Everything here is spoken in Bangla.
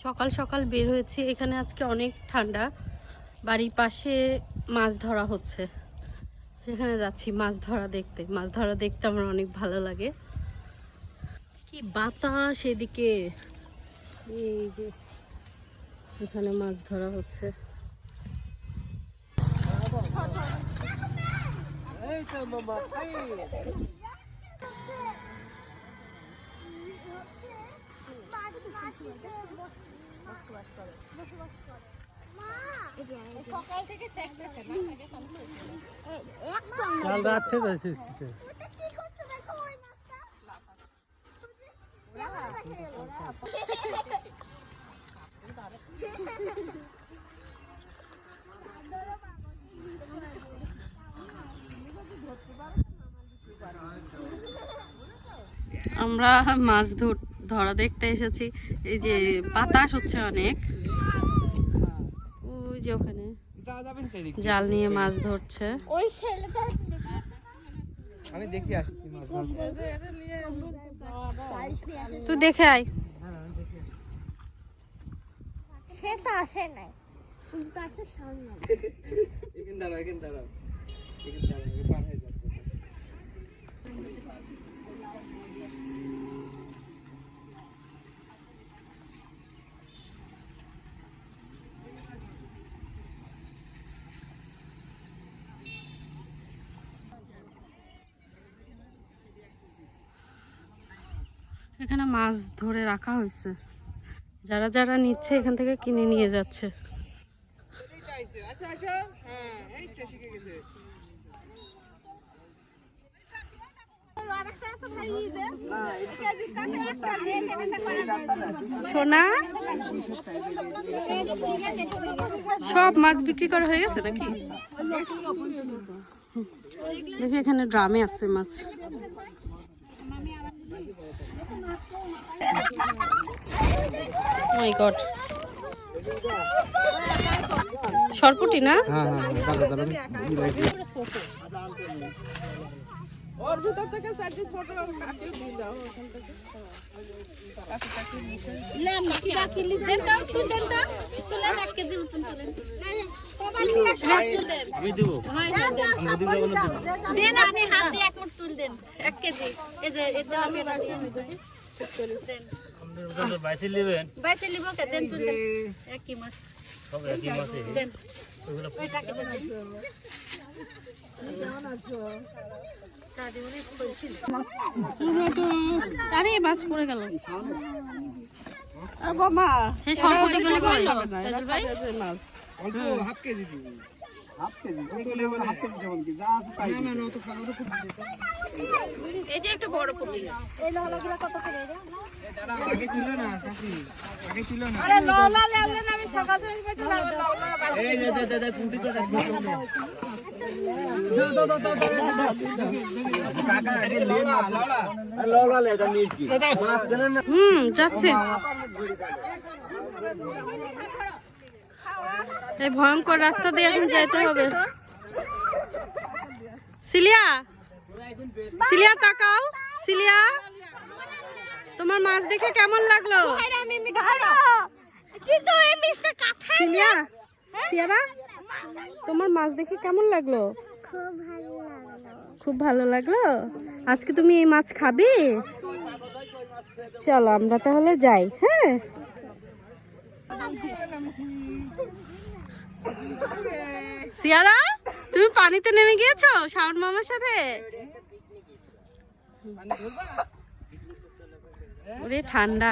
সকাল সকাল বের হয়েছি, এখানে আজকে অনেক ঠান্ডা। বাড়ির পাশে মাছ ধরা হচ্ছে, সেখানে যাচ্ছি মাছ ধরা দেখতে। মাছ ধরা দেখতে আমার অনেক ভালো লাগে। কি বাতাস এদিকে, এই যে এখানে মাছ ধরা হচ্ছে। সকাল থেকে কাল রাত থেকে আছে। আমরা মাছ ধরা দেখতে এসেছি। এই যে বাতাস হচ্ছে অনেক, ওই যে ওখানে জাল নিয়ে মাছ ধরছে। ওই ছেলেটা আমি দেখি আসছি মাছ ধরছে। তুই দেখে আয়। সেটা আসে নাই, কিন্তু আছে সামনে। এখানে দাঁড়াও, এখানে দাঁড়াও, এখানে দাঁড়াও, পার হয়ে যাচ্ছে। এখানে মাছ ধরে রাখা হয়েছে, যারা যারা নিচ্ছে এখান থেকে কিনে নিয়ে যাচ্ছে। সোনা, সব মাছ বিক্রি করা হয়ে গেছে নাকি? দেখি এখানে ড্রামে আছে মাছ। মাই গড, সরপুটি না? ওর ভিতর থেকে চারটি ছোট কাকি দিয়ে দাও, ওখান থেকে লেন নাকি রাখি দেন, দাও তুই দেন, দাও তুলেন 1 কেজি মতন তুলেন। আমি দেব, দেন আপনি হাত দিয়ে 1 মুঠ তুল দেন, 1 কেজি। এই যে এটা আমি রাখি দেন। আমাদের বাইসে নেবেন, বাইসে লিবো কে দেন, তুল দেন। একই মাছ, সব একই মাছে দেন ওগুলো। ওই টাকা দেন। আরে মাছ পড়ে গেল। মা সেই সরপুটি গুলো কই? মাছ অল্প হাফ কেজি দিবি, হাফ কেজি ওগুলো বলে হাফ কেজি যেমন কি যা আছে তাই। না না, তো খাওয়ার খুব এই যে একটু বড় পুঁটি, এই লহলাগুলো কত করে রে? আগে ছিল না কাকি, আগে ছিল না। আরে লওলা লেলেন, আমি সকাল থেকে বেঁচে লওলা। এই দে পুঁটি তো রাখবো। কাকা আগে লে না, লওলা লে তা নিয়ে কি মাছ দেন না। যাচ্ছে। এই ভয়ঙ্কর রাস্তা দিয়ে এখন যেতে হবে। সিলিয়া, সিলিয়া তাকাও। সিলিয়া, তোমার মাছ দেখে কেমন লাগলো? কিন্তু এই মিস্টার কাঠা সিলিয়া, সিয়ারা, তোমার মাছ দেখে কেমন লাগলো? খুব ভালো লাগলো। আজকে তুমি এই মাছ খাবে? চলো আমরা তাহলে যাই। হ্যাঁ, সিয়ারা, তুমি পানিতে নেমে গিয়েছো শাওন মামার সাথে? ওরে ঠান্ডা।